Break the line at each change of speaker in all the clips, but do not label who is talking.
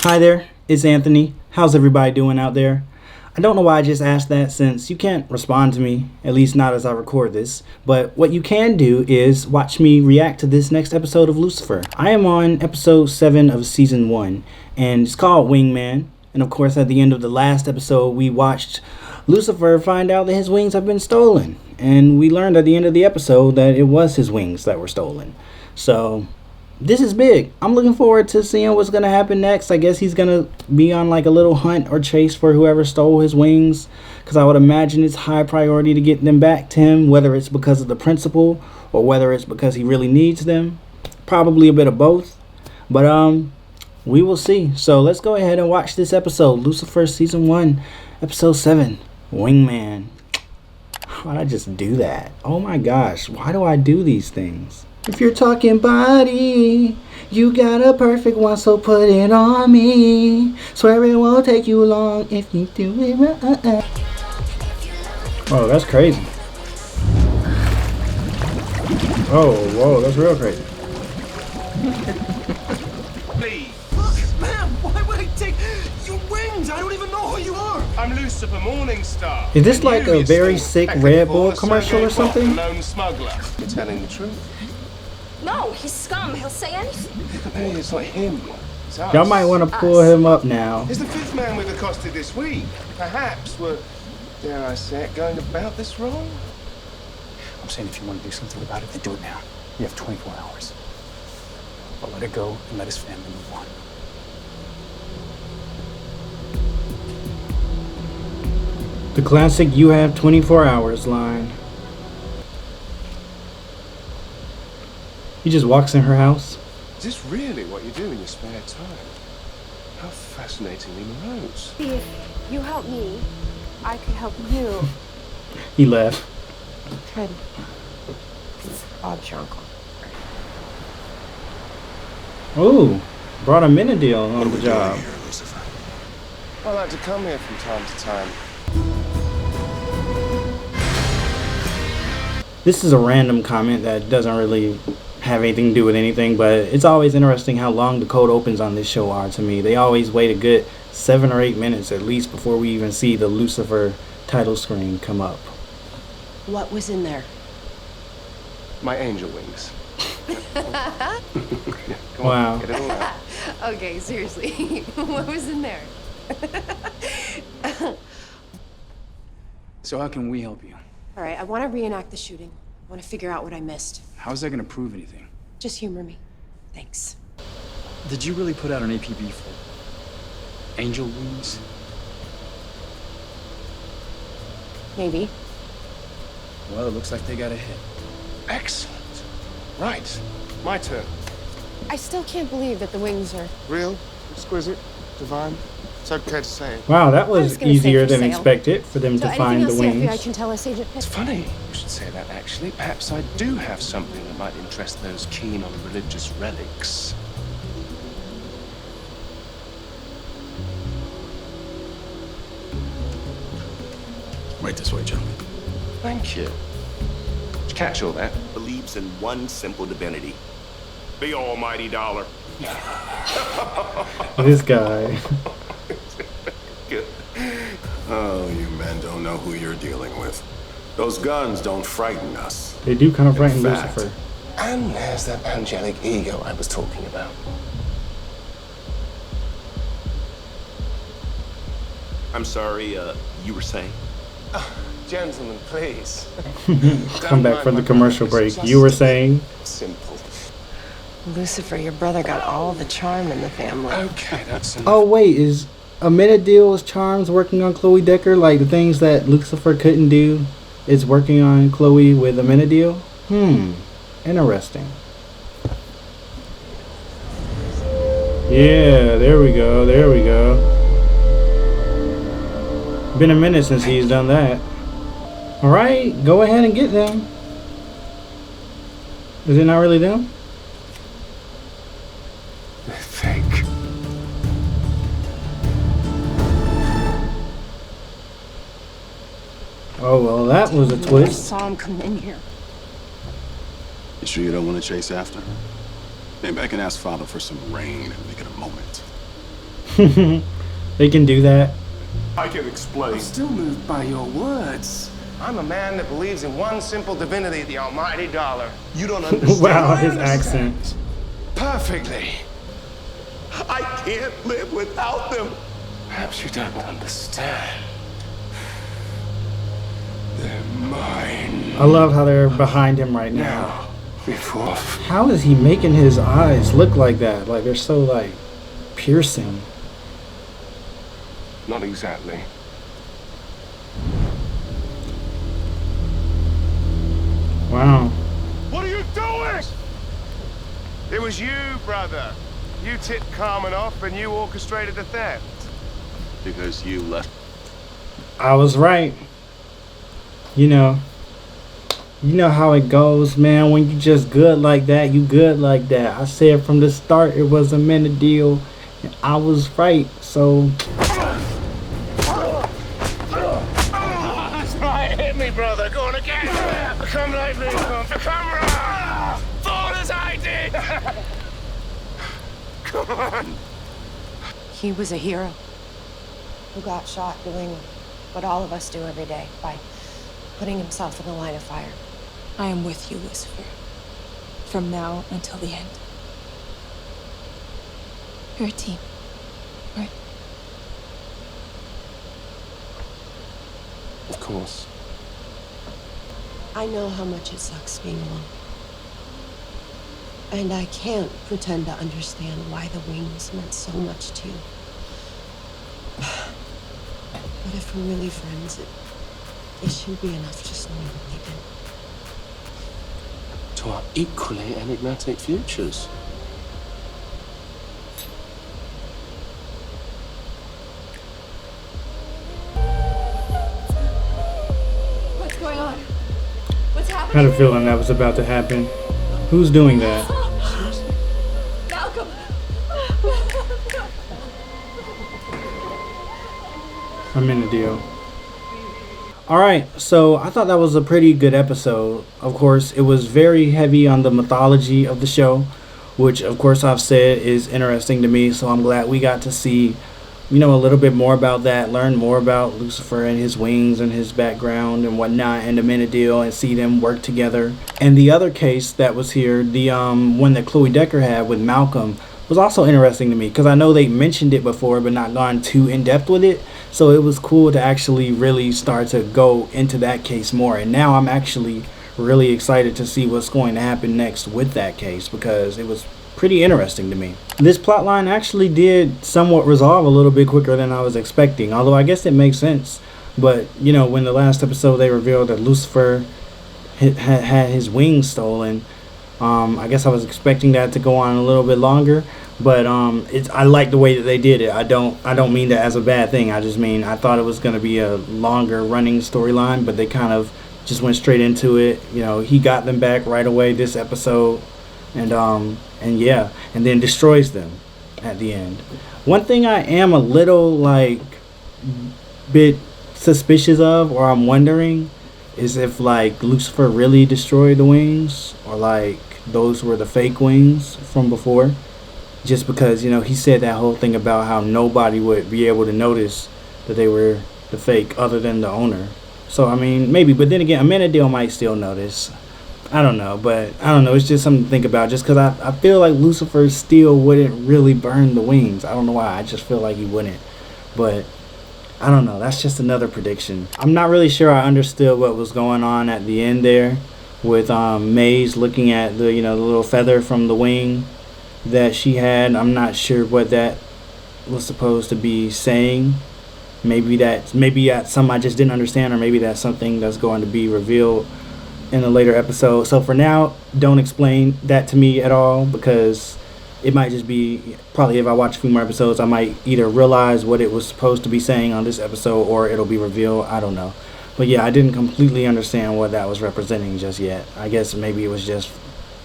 Hi there, it's Anthony. How's everybody doing out there? I don't know why I just asked that since you can't respond to me, at least not as I record this, but what you can do is watch me react to this next episode of Lucifer. I am on episode 7 of season 1, and it's called Wingman. And of course, at the end of the last episode, we watched Lucifer find out that his wings have been stolen. And we learned at the end of the episode that it was his wings that were stolen. So this is big. I'm looking forward to seeing what's going to happen next. I guess he's going to be on like a little hunt or chase for whoever stole his wings, because I would imagine it's high priority to get them back to him, whether it's because of the principal or whether it's because he really needs them. Probably a bit of both. But we will see. So let's go ahead and watch this episode, Lucifer season 1, episode 7, Wingman. Why'd I just do that? Oh my gosh, why do I do these things? If you're talking body, you got a perfect one, so put it on me. Swear it won't take you long if you do it right. Oh, that's crazy. Oh, whoa, that's real crazy.
Please. Look, ma'am, why would I take your wings? I don't even know who you are. I'm Lucifer Morningstar.
Is this like a very sick Red Bull commercial or something?
Lone smuggler. You're telling the truth.
No, he's scum. He'll say anything.
Hey, it's not him. It's us.
Y'all might want to pull him up now.
It's the 5th man we've accosted this week. Perhaps we're, dare I say it, going about this wrong?
I'm saying if you want to do something about it, then do it now. You have 24 hours. But let it go and let his family move on.
The classic "you have 24 hours" line. He just walks in her house.
Is this really what you do in your spare time? How fascinatingly morose.
If you help me, I could help you.
He left.
Good. Bob's your uncle.
Ooh, brought a minute deal on the job.
Here, Lucifer.
I like to come here from time to time.
This is a random comment that doesn't really have anything to do with anything, but it's always interesting how long the cold opens on this show are to me. They always wait a good 7 or 8 minutes at least before we even see the Lucifer title screen come up.
What was in there?
My angel wings. Come
Wow.
on, get it all out.
Okay, seriously. What was in there?
So how can we help you?
All right, I want to reenact the shooting. I want to figure out what I missed.
How's that going to prove anything?
Just humor me. Thanks.
Did you really put out an APB for angel wings?
Maybe.
Well, it looks like they got a hit.
Excellent. Right. My turn.
I still can't believe that the wings are...
Real, exquisite, divine. It's okay to say it.
Wow, that
I was
was
gonna say
easier
for
than
sale.
expected for them
So
to find the
anything else the FBI
wings.
can tell us, Agent?
It's funny you should say that, actually. Perhaps I do have something that might interest those keen on religious relics.
Right this way, gentlemen.
Thank you. Did you catch all that?
Believes in one simple divinity, the almighty dollar.
This guy.
Good.
Oh, you men don't know who you're dealing with. Those guns don't frighten us.
They do kind of frighten
fact.
Lucifer.
And there's that angelic ego I was talking about.
I'm sorry, you were saying?
Gentlemen, please.
Come back from the commercial break. You were saying?
Simple.
Lucifer, your brother got all the charm in the family.
Okay, that's enough.
Oh wait, is Amenadiel's charms working on Chloe Decker? Like the things that Lucifer couldn't do is working on Chloe with Amenadiel? Interesting. Yeah, there we go, there we go. Been a minute since he's done that. Alright, go ahead and get them. Is it not really them?
Think.
Oh well, that was a
I
twist.
saw him come in here.
You sure you don't want to chase after her? Maybe I can ask Father for some rain and make it a moment.
They can do that.
I can explain.
Still moved by your words. I'm a man that believes in one simple divinity, the almighty dollar.
You don't understand.
Wow,
I
his
understand.
accent.
Perfectly.
I can't live without them.
Perhaps you don't understand.
They're mine.
I love how they're behind him right now.
Now, before.
How is he making his eyes look like that? Like they're so like piercing.
Not exactly.
Wow.
What are you doing? It was you, brother. You tipped Carmen off and you orchestrated the theft.
Because you left.
I was right. You know how it goes, man. When you just good like that, you good like that. I said from the start it was a minute deal, and I was right. So
That's right, hit me, brother. Go on again. Come like me, come right. Fall as I did. Come on.
He was a hero who got shot doing what all of us do every day by putting himself in the line of fire.
I am with you, Lucifer. From now until the end. You're a team, right?
Of course.
I know how much it sucks being alone. And I can't pretend to understand why the wings meant so much to you. But if we're really friends, it should be enough just knowing what they did.
To our equally enigmatic futures.
What's going on? What's
I
happening?
had a feeling that was about to happen. Who's doing that?
Malcolm!
I'm in the deal. Alright, so I thought that was a pretty good episode. Of course, it was very heavy on the mythology of the show, which of course I've said is interesting to me, so I'm glad we got to see, a little bit more about that, learn more about Lucifer and his wings and his background and whatnot, and the minute deal, and see them work together. And the other case that was here, the one that Chloe Decker had with Malcolm, was also interesting to me, because I know they mentioned it before but not gone too in depth with it. So it was cool to actually really start to go into that case more. And now I'm actually really excited to see what's going to happen next with that case, because it was pretty interesting to me. This plotline actually did somewhat resolve a little bit quicker than I was expecting, although I guess it makes sense. But, when the last episode they revealed that Lucifer had his wings stolen, I guess I was expecting that to go on a little bit longer. But I like the way that they did it. I don't mean that as a bad thing. I just mean I thought it was going to be a longer running storyline, but they kind of just went straight into it. He got them back right away this episode, and then destroys them at the end. One thing I am a little bit suspicious of, or I'm wondering, is if Lucifer really destroyed the wings, or those were the fake wings from before. Just because, he said that whole thing about how nobody would be able to notice that they were the fake other than the owner. So, I mean, maybe. But then again, Amenadiel might still notice. I don't know. But, I don't know. It's just something to think about. Just because I feel like Lucifer still wouldn't really burn the wings. I don't know why. I just feel like he wouldn't. But, I don't know. That's just another prediction. I'm not really sure I understood what was going on at the end there. With Maze looking at the, the little feather from the wing that she had. I'm not sure what that was supposed to be saying. Maybe that's something I just didn't understand, or maybe that's something that's going to be revealed in a later episode. So for now, don't explain that to me at all, because it might just be, probably if I watch a few more episodes, I might either realize what it was supposed to be saying on this episode, or it'll be revealed. I don't know. But yeah, I didn't completely understand what that was representing just yet. I guess maybe it was just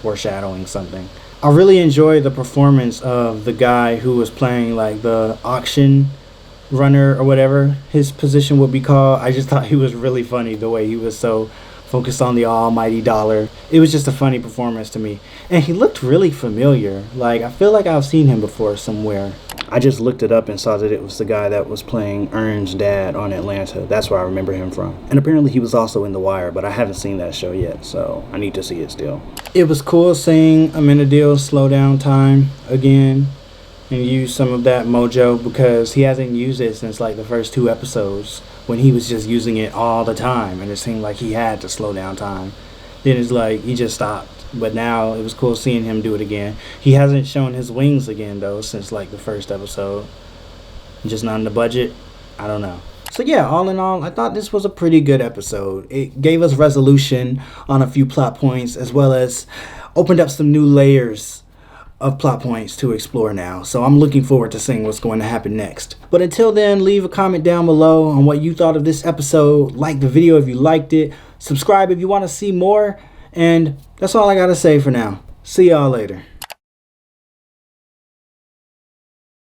foreshadowing something. I really enjoyed the performance of the guy who was playing the auction runner or whatever his position would be called. I just thought he was really funny, the way he was so focused on the almighty dollar. It was just a funny performance to me. And he looked really familiar. Like, I feel like I've seen him before somewhere. I just looked it up and saw that it was the guy that was playing Ern's dad on Atlanta. That's where I remember him from. And apparently he was also in The Wire, but I haven't seen that show yet, so I need to see it still. It was cool seeing Amenadiel slow down time again and use some of that mojo, because he hasn't used it since like the first 2 episodes, when he was just using it all the time and it seemed like he had to slow down time. Then it's like he just stopped. But now it was cool seeing him do it again. He hasn't shown his wings again though since like the first episode. Just not in the budget. I don't know. So yeah, all in all, I thought this was a pretty good episode. It gave us resolution on a few plot points, as well as opened up some new layers of plot points to explore now. So I'm looking forward to seeing what's going to happen next. But until then, leave a comment down below on what you thought of this episode. Like the video if you liked it. Subscribe if you want to see more. And that's all I gotta say for now. See y'all later.